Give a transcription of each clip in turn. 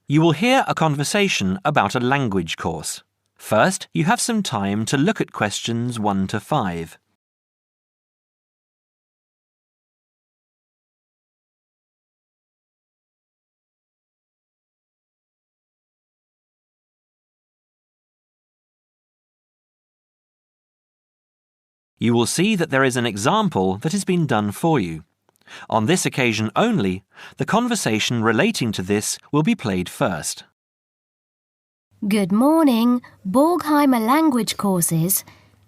You will hear a conversation about a language course. First, you have some time to look at questions 1 to 5. You will see that there is an example that has been done for you. On this occasion only, the conversation relating to this will be played first. Good morning, Borgheimer language courses.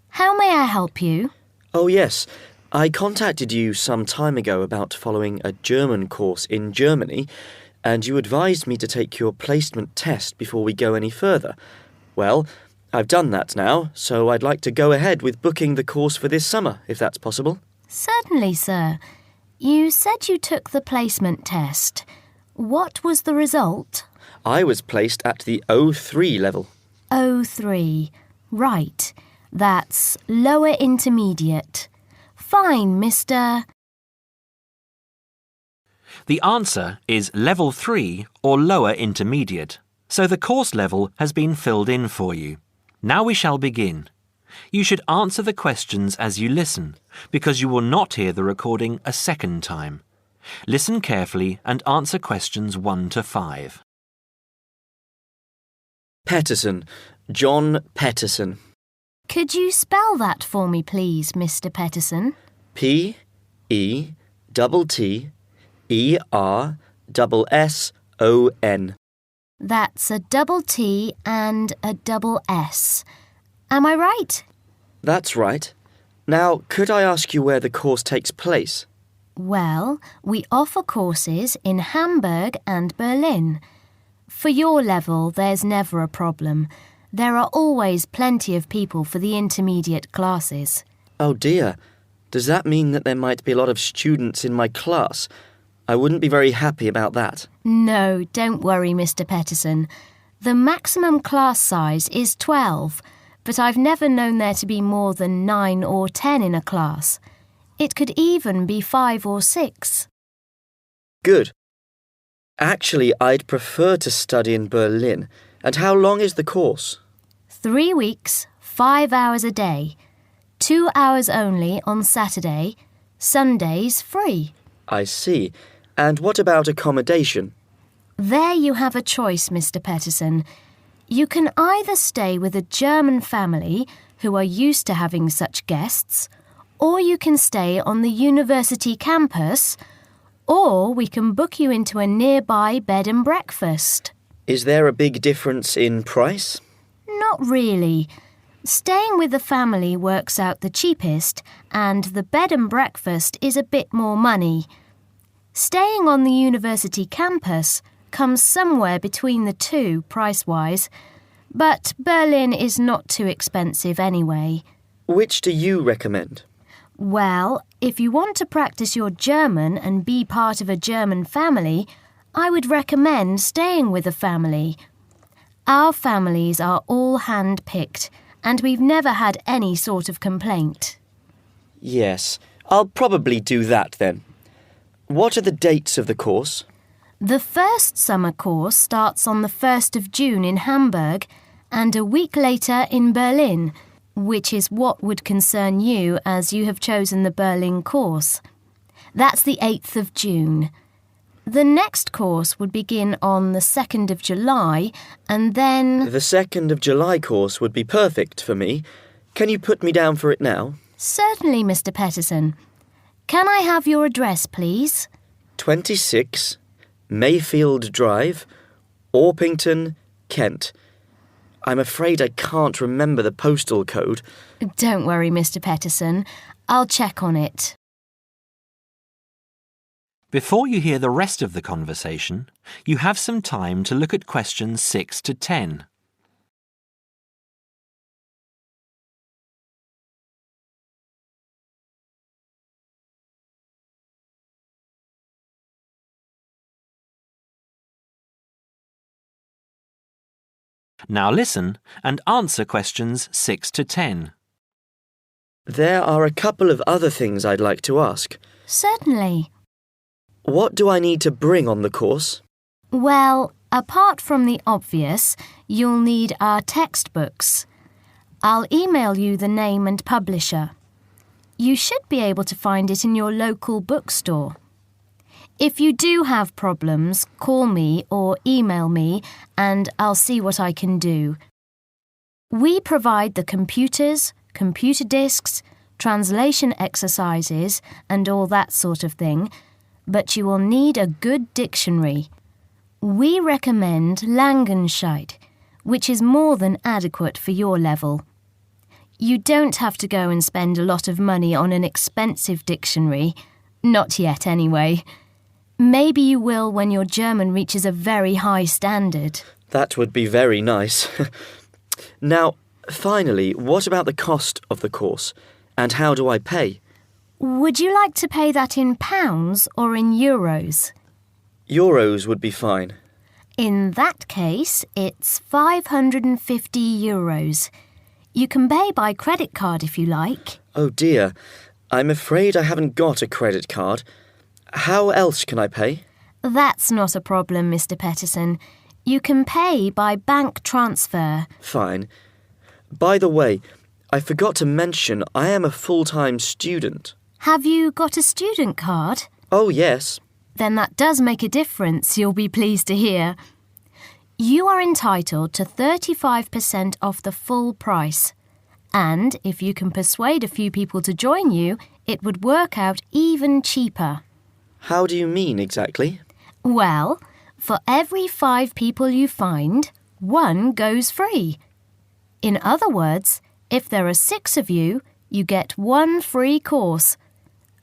How may I help you? Oh yes, I contacted you some time ago about following a German course in Germany, and you advised me to take your placement test before we go any further. Well, I've done that now, so I'd like to go ahead with booking the course for this summer, if that's possible. Certainly, sir. You said you took the placement test. What was the result? I was placed at the O3 level. O3. Right. That's lower intermediate. Fine, Mr. The answer is Level 3 or Lower Intermediate, so the course level has been filled in for you. Now we shall begin. You should answer the questions as you listen, because you will not hear the recording a second time. Listen carefully and answer questions 1 to 5. Petterson. John Petterson. Could you spell that for me, please, Mr. Petterson? P-E-T-T-E-R-S-S-O-N. That's a double T and a double S. Am I right? That's right. Now, could I ask you where the course takes place? Well, we offer courses in Hamburg and Berlin. For your level, there's never a problem. There are always plenty of people for the intermediate classes. Oh dear. Does that mean that there might be a lot of students in my class? I wouldn't be very happy about that. No, don't worry, Mr. Petterson. The maximum class size is 12, but I've never known there to be more than 9 or 10 in a class. It could even be 5 or 6. Good. Actually, I'd prefer to study in Berlin. And how long is the course? 3 weeks, 5 hours a day. 2 hours only on Saturday. Sundays free. I see. And what about accommodation? There you have a choice, Mr. Petterson. You can either stay with a German family who are used to having such guests, or you can stay on the university campus, or we can book you into a nearby bed and breakfast. Is there a big difference in price? Not really. Staying with the family works out the cheapest, and the bed and breakfast is a bit more money. Staying on the university campus comes somewhere between the two price-wise, but Berlin is not too expensive anyway. Which do you recommend? Well, if you want to practice your German and be part of a German family, I would recommend staying with a family. Our families are all hand-picked, and we've never had any sort of complaint. Yes, I'll probably do that then. What are the dates of the course? The first summer course starts on the 1st of June in Hamburg and a week later in Berlin, which is what would concern you as you have chosen the Berlin course. That's the 8th of June. The next course would begin on the 2nd of July and then... The 2nd of July course would be perfect for me. Can you put me down for it now? Certainly, Mr. Petterson. Can I have your address, please? 26 Mayfield Drive, Orpington, Kent. I'm afraid I can't remember the postal code. Don't worry, Mr. Petterson. I'll check on it. Before you hear the rest of the conversation, you have some time to look at questions 6 to 10. Now listen and answer questions 6 to 10. There are a couple of other things I'd like to ask. Certainly. What do I need to bring on the course? Well, Apart from the obvious, you'll need our textbooks. I'll email you the name and publisher. You should be able to find it in your local bookstore. If you do have problems, call me or email me and I'll see what I can do. We provide the computers, computer disks, translation exercises and all that sort of thing, but you will need a good dictionary. We recommend Langenscheidt, which is more than adequate for your level. You don't have to go and spend a lot of money on an expensive dictionary. Not yet, anyway. Maybe you will when your German reaches a very high standard. That would be very nice. Now, finally, what about the cost of the course? And how do I pay? Would you like to pay that in pounds or in euros? Euros would be fine. In that case, it's 550 euros. You can pay by credit card if you like. Oh dear, I'm afraid I haven't got a credit card. How else can I pay? That's not a problem, Mr. Peterson. You can pay by bank transfer. Fine. By the way, I forgot to mention I am a full-time student. Have you got a student card? Oh, yes. Then that does make a difference, you'll be pleased to hear. You are entitled to 35% off the full price. And if you can persuade a few people to join you, it would work out even cheaper. How do you mean exactly? Well, for every 5 people you find, 1 goes free. In other words, if there are 6 of you, you get 1 free course.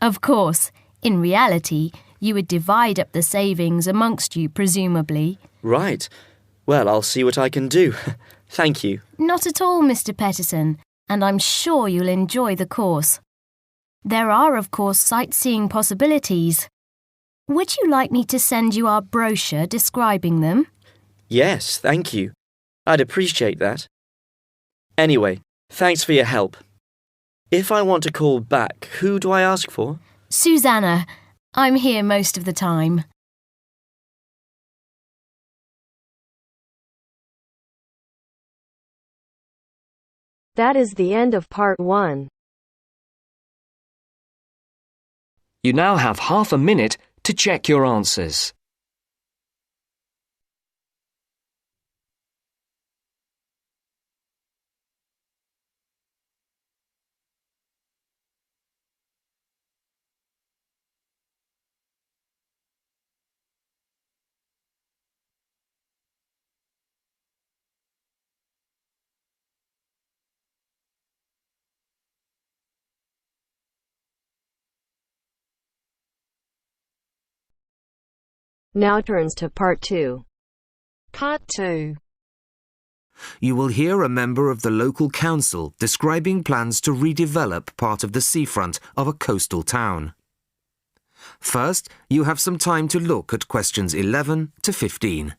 Of course, in reality, you would divide up the savings amongst you, presumably. Right. Well, I'll see what I can do. Thank you. Not at all, Mr. Peterson, and I'm sure you'll enjoy the course. There are, of course, sightseeing possibilities. Would you like me to send you our brochure describing them? Yes, thank you. I'd appreciate that. Anyway, thanks for your help. If I want to call back, who do I ask for? Susanna. I'm here most of the time. That is the end of part 1. You now have half a minute to check your answers. Now turns to part 2. Part 2. You will hear a member of the local council describing plans to redevelop part of the seafront of a coastal town. First, you have some time to look at questions 11 to 15.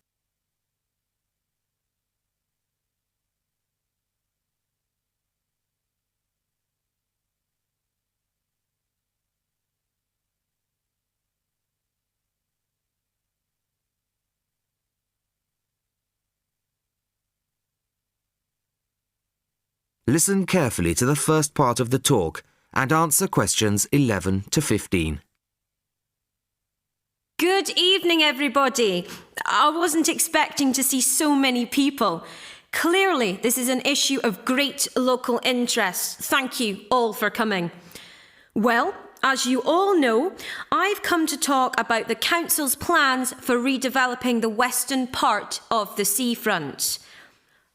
Listen carefully to the first part of the talk and answer questions 11 to 15. Good evening, everybody. I wasn't expecting to see so many people. Clearly, this is an issue of great local interest. Thank you all for coming. Well, as you all know, I've come to talk about the council's plans for redeveloping the western part of the seafront.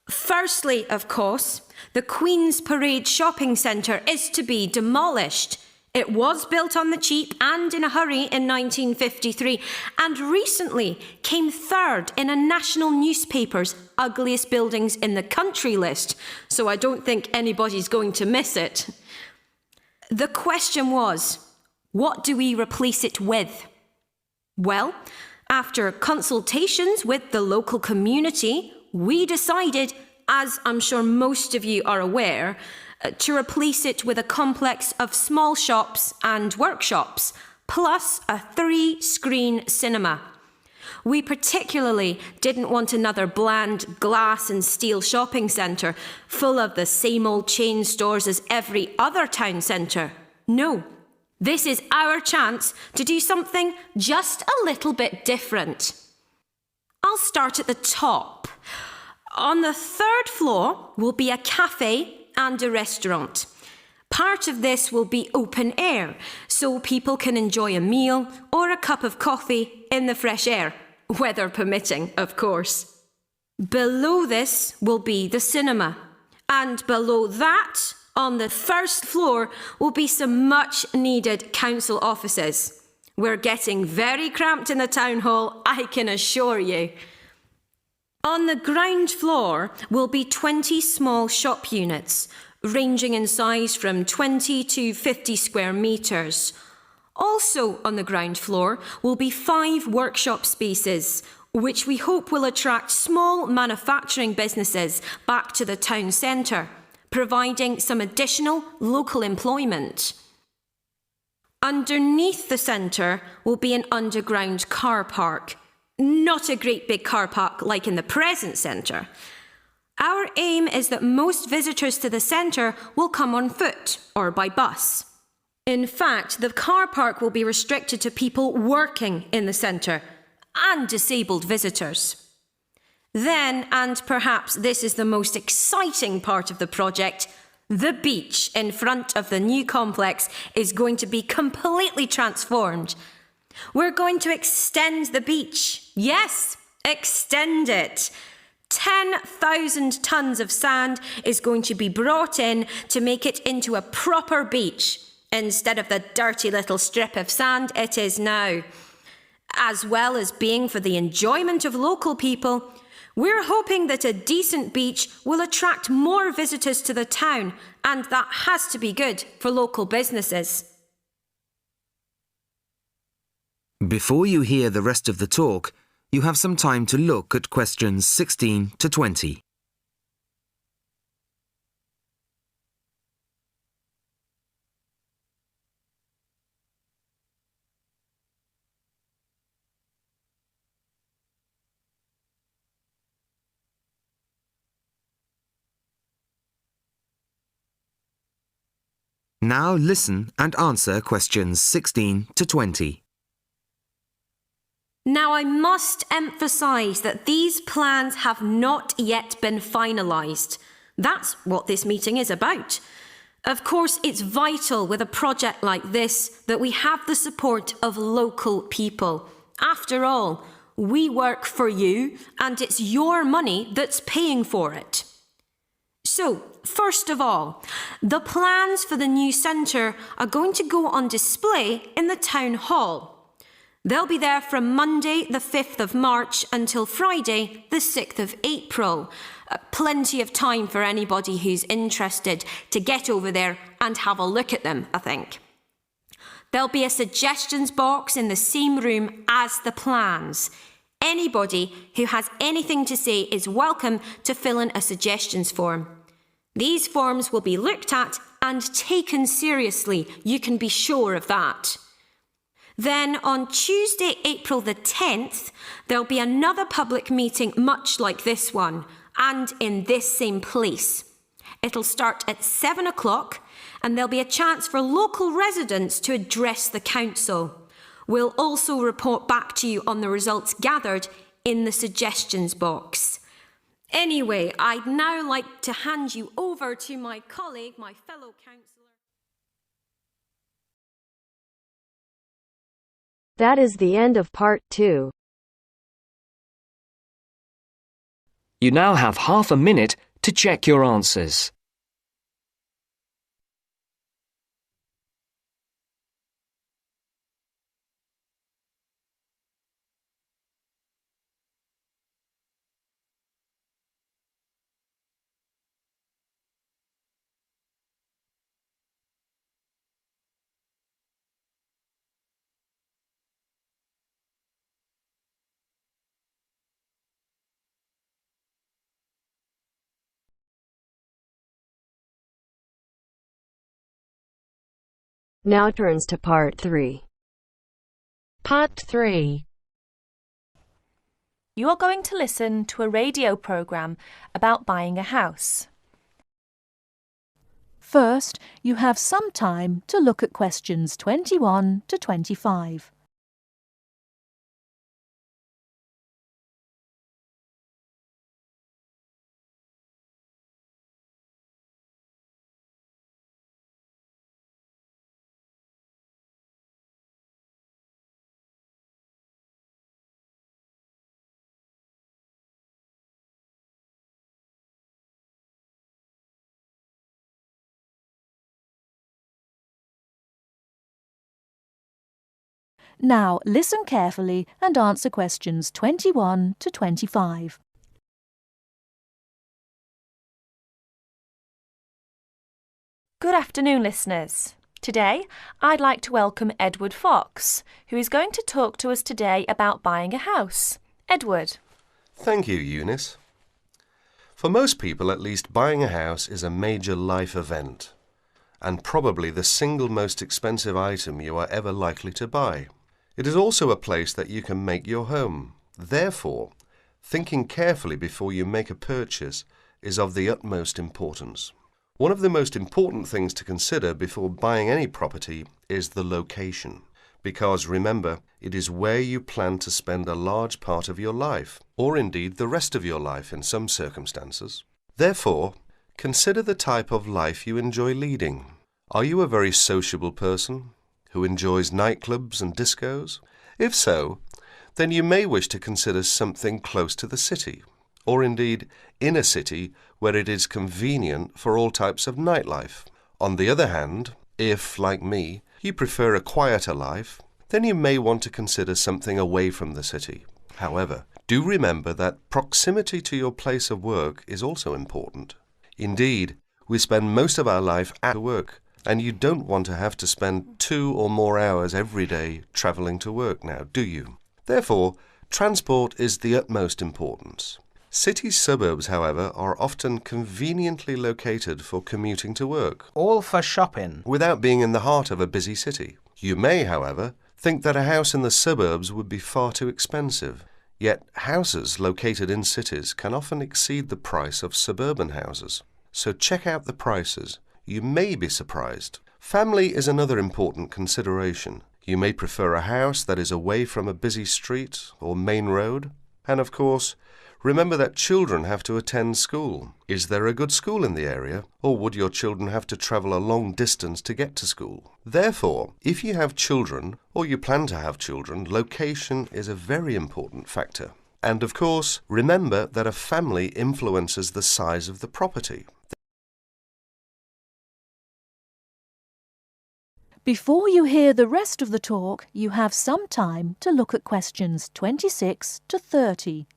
Firstly, of course, the Queen's Parade shopping centre is to be demolished. It was built on the cheap and in a hurry in 1953 and recently came third in a national newspaper's ugliest buildings in the country list, so I don't think anybody's going to miss it. The question was, what do we replace it with? Well, after consultations with the local community, we decided, as I'm sure most of you are aware, to replace it with a complex of small shops and workshops, plus a 3-screen cinema. We particularly didn't want another bland glass and steel shopping centre full of the same old chain stores as every other town centre. No, this is our chance to do something just a little bit different. I'll start at the top. On the 3rd floor will be a cafe and a restaurant. Part of this will be open air, so people can enjoy a meal or a cup of coffee in the fresh air, weather permitting, of course. Below this will be the cinema, and below that, on the 1st floor, will be some much-needed council offices. We're getting very cramped in the town hall, I can assure you. On the ground floor will be 20 small shop units, ranging in size from 20 to 50 square metres. Also on the ground floor will be 5 workshop spaces, which we hope will attract small manufacturing businesses back to the town centre, providing some additional local employment. Underneath the centre will be an underground car park. Not a great big car park like in the present centre. Our aim is that most visitors to the centre will come on foot or by bus. In fact, the car park will be restricted to people working in the centre and disabled visitors. Then, and perhaps this is the most exciting part of the project, the beach in front of the new complex is going to be completely transformed. We're going to extend the beach. Yes, extend it. 10,000 tonnes of sand is going to be brought in to make it into a proper beach, instead of the dirty little strip of sand it is now. As well as being for the enjoyment of local people, we're hoping that a decent beach will attract more visitors to the town, and that has to be good for local businesses. Before you hear the rest of the talk, you have some time to look at questions 16 to 20. Now listen and answer questions 16 to 20. Now I must emphasise that these plans have not yet been finalised. That's what this meeting is about. Of course, it's vital with a project like this that we have the support of local people. After all, we work for you and it's your money that's paying for it. So, first of all, the plans for the new centre are going to go on display in the town hall. They'll be there from Monday the 5th of March until Friday the 6th of April. Plenty of time for anybody who's interested to get over there and have a look at them, I think. There'll be a suggestions box in the same room as the plans. Anybody who has anything to say is welcome to fill in a suggestions form. These forms will be looked at and taken seriously, you can be sure of that. Then on Tuesday, April the 10th, there'll be another public meeting much like this one, and in this same place. It'll start at 7 o'clock, and there'll be a chance for local residents to address the council. We'll also report back to you on the results gathered in the suggestions box. Anyway, I'd now like to hand you over to my colleague, my fellow councillor. That is the end of part 2. You now have half a minute to check your answers. Now turns to part 3. Part 3. you are going to listen to a radio programme about buying a house. First, you have some time to look at questions 21 to 25. Now listen carefully and answer questions 21 to 25. Good afternoon, listeners. Today, I'd like to welcome Edward Fox, who is going to talk to us today about buying a house. Edward. Thank you, Eunice. For most people, at least, buying a house is a major life event, and probably the single most expensive item you are ever likely to buy. It is also a place that you can make your home. Therefore, thinking carefully before you make a purchase is of the utmost importance. One of the most important things to consider before buying any property is the location. Because remember, it is where you plan to spend a large part of your life, or indeed the rest of your life in some circumstances. Therefore, consider the type of life you enjoy leading. Are you a very sociable person who enjoys nightclubs and discos? If so, then you may wish to consider something close to the city, or indeed in a city where it is convenient for all types of nightlife. On the other hand, if, like me, you prefer a quieter life, then you may want to consider something away from the city. However, do remember that proximity to your place of work is also important. Indeed, we spend most of our life at work, and you don't want to have to spend 2 or more hours every day travelling to work now, do you? Therefore, transport is the utmost importance. City suburbs, however, are often conveniently located for commuting to work. All for shopping. Without being in the heart of a busy city. You may, however, think that a house in the suburbs would be far too expensive. Yet houses located in cities can often exceed the price of suburban houses. So check out the prices. You may be surprised. Family is another important consideration. You may prefer a house that is away from a busy street or main road. And of course, remember that children have to attend school. Is there a good school in the area, or would your children have to travel a long distance to get to school? Therefore, if you have children, or you plan to have children, location is a very important factor. And of course, remember that a family influences the size of the property. Before you hear the rest of the talk, you have some time to look at questions 26 to 30.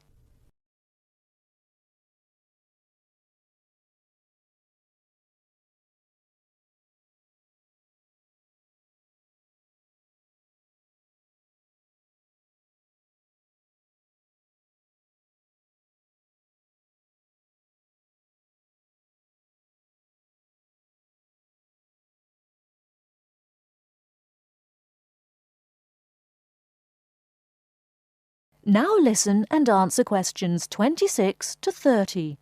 Now listen and answer questions 26 to 30.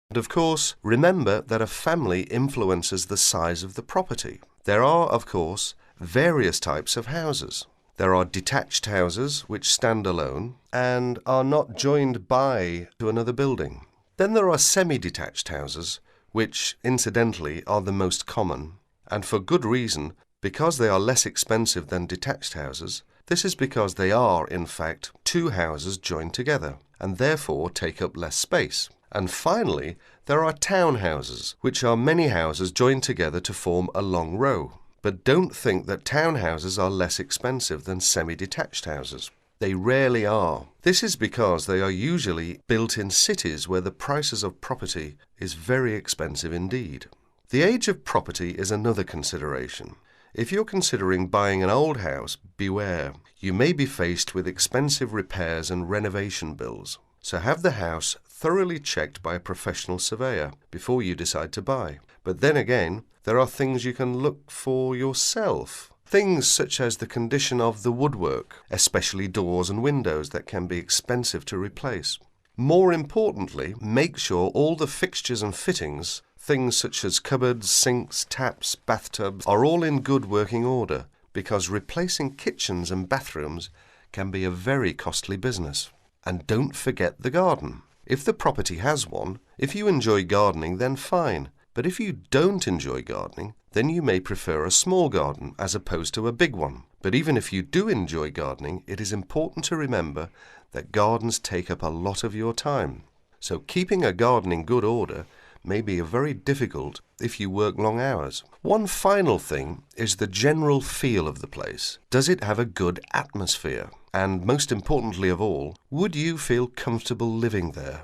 And of course, remember that a family influences the size of the property. There are, of course, various types of houses. There are detached houses which stand alone and are not joined by to another building. Then there are semi-detached houses, which, incidentally, are the most common, and for good reason. Because they are less expensive than detached houses, this is because they are, in fact, 2 houses joined together, and therefore take up less space. And finally, there are townhouses, which are many houses joined together to form a long row. But don't think that townhouses are less expensive than semi-detached houses. They rarely are. This is because they are usually built in cities where the prices of property is very expensive indeed. The age of property is another consideration. If you're considering buying an old house, beware. You may be faced with expensive repairs and renovation bills. So have the house thoroughly checked by a professional surveyor before you decide to buy. But then again, there are things you can look for yourself. Things such as the condition of the woodwork, especially doors and windows that can be expensive to replace. More importantly, make sure all the fixtures and fittings, things such as cupboards, sinks, taps, bathtubs, are all in good working order, because replacing kitchens and bathrooms can be a very costly business. And don't forget the garden. If the property has one, if you enjoy gardening, then fine. But if you don't enjoy gardening, then you may prefer a small garden as opposed to a big one. But even if you do enjoy gardening, it is important to remember that gardens take up a lot of your time. So keeping a garden in good order may be very difficult if you work long hours. One final thing is the general feel of the place. Does it have a good atmosphere? And most importantly of all, would you feel comfortable living there?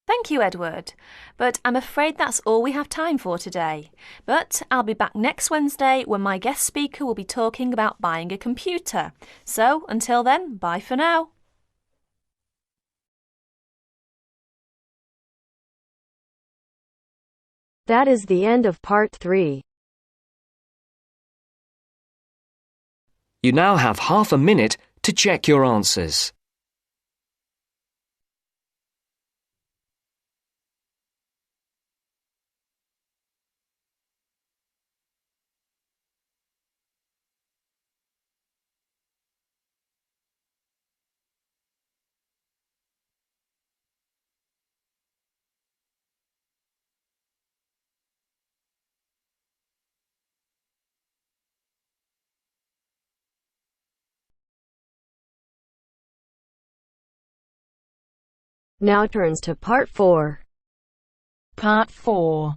Thank you, Edward. But I'm afraid that's all we have time for today. But I'll be back next Wednesday when my guest speaker will be talking about buying a computer. So until then, bye for now. That is the end of part 3. You now have half a minute to check your answers. Now turns to part 4. Part 4.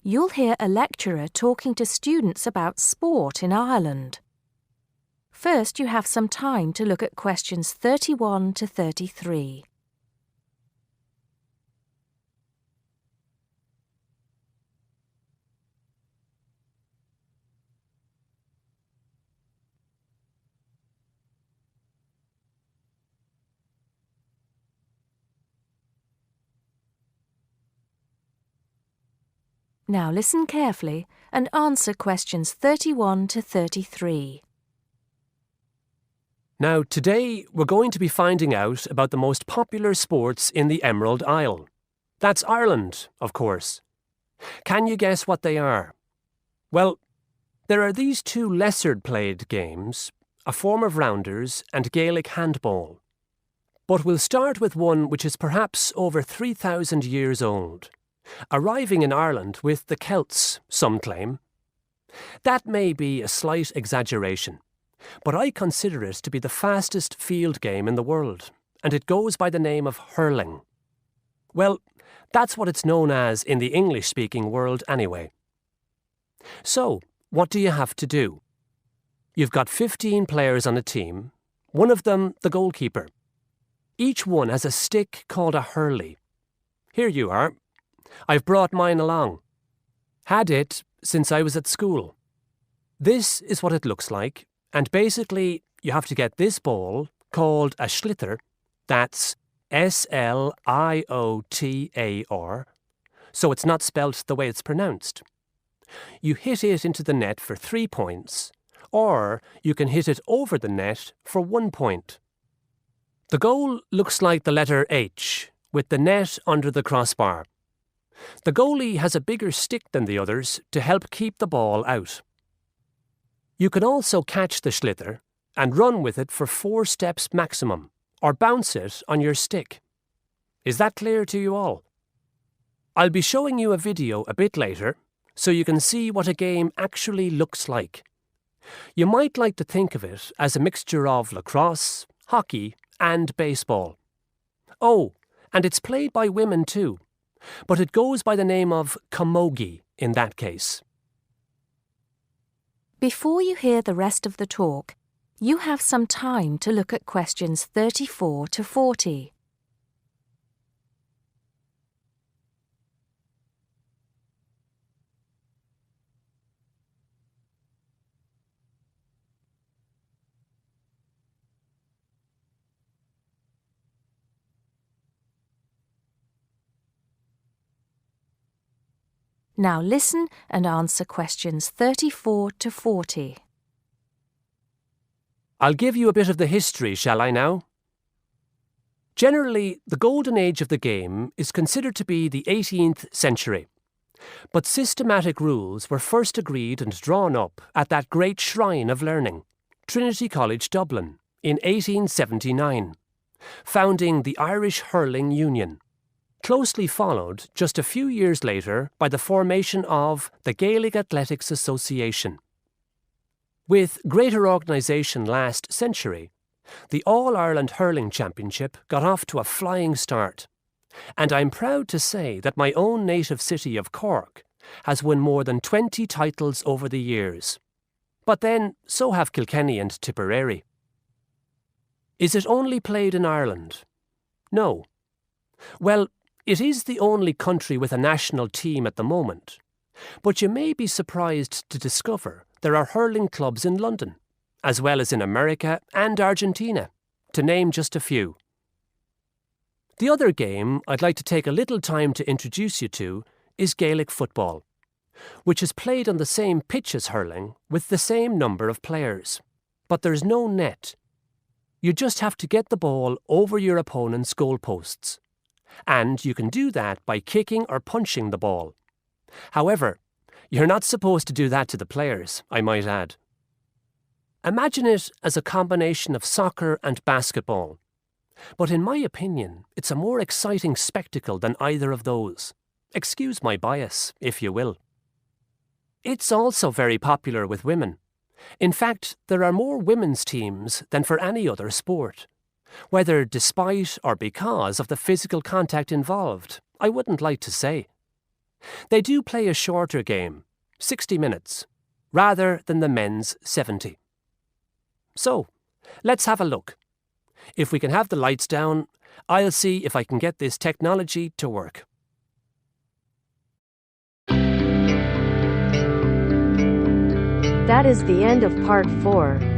You'll hear a lecturer talking to students about sport in Ireland. First, you have some time to look at questions 31 to 33. Now listen carefully and answer questions 31 to 33. Now, today we're going to be finding out about the most popular sports in the Emerald Isle. That's Ireland, of course. Can you guess what they are? Well, there are these two lesser-played games, a form of rounders and Gaelic handball. But we'll start with one which is perhaps over 3,000 years old, arriving in Ireland with the Celts, some claim. That may be a slight exaggeration, but I consider it to be the fastest field game in the world, and it goes by the name of hurling. Well, that's what it's known as in the English-speaking world anyway. So, what do you have to do? You've got 15 players on a team, one of them the goalkeeper. Each one has a stick called a hurley. Here you are. I've brought mine along. Had it since I was at school. This is what it looks like, and basically you have to get this ball, called a sliotar, that's S-L-I-O-T-A-R, so it's not spelt the way it's pronounced. You hit it into the net for 3 points, or you can hit it over the net for 1 point. The goal looks like the letter H, with the net under the crossbar. The goalie has a bigger stick than the others to help keep the ball out. You can also catch the sliotar and run with it for 4 steps maximum, or bounce it on your stick. Is that clear to you all? I'll be showing you a video a bit later, so you can see what a game actually looks like. You might like to think of it as a mixture of lacrosse, hockey, and baseball. Oh, and it's played by women too, but it goes by the name of camogie in that case. Before you hear the rest of the talk, you have some time to look at questions 34 to 40. Now listen and answer questions 34 to 40. I'll give you a bit of the history, shall I now? Generally, the golden age of the game is considered to be the 18th century. But systematic rules were first agreed and drawn up at that great shrine of learning, Trinity College Dublin, in 1879, founding the Irish Hurling Union, closely followed just a few years later by the formation of the Gaelic Athletics Association. With greater organisation last century, the All-Ireland Hurling Championship got off to a flying start, and I'm proud to say that my own native city of Cork has won more than 20 titles over the years. But then, so have Kilkenny and Tipperary. Is it only played in Ireland? No. Well, it is the only country with a national team at the moment, but you may be surprised to discover there are hurling clubs in London, as well as in America and Argentina, to name just a few. The other game I'd like to take a little time to introduce you to is Gaelic football, which is played on the same pitch as hurling with the same number of players, but there's no net. You just have to get the ball over your opponent's goalposts, and you can do that by kicking or punching the ball. However, you're not supposed to do that to the players, I might add. Imagine it as a combination of soccer and basketball. But in my opinion, it's a more exciting spectacle than either of those. Excuse my bias, if you will. It's also very popular with women. In fact, there are more women's teams than for any other sport. Whether despite or because of the physical contact involved, I wouldn't like to say. They do play a shorter game, 60 minutes, rather than the men's 70. So, let's have a look. If we can have the lights down, I'll see if I can get this technology to work. That is the end of part 4.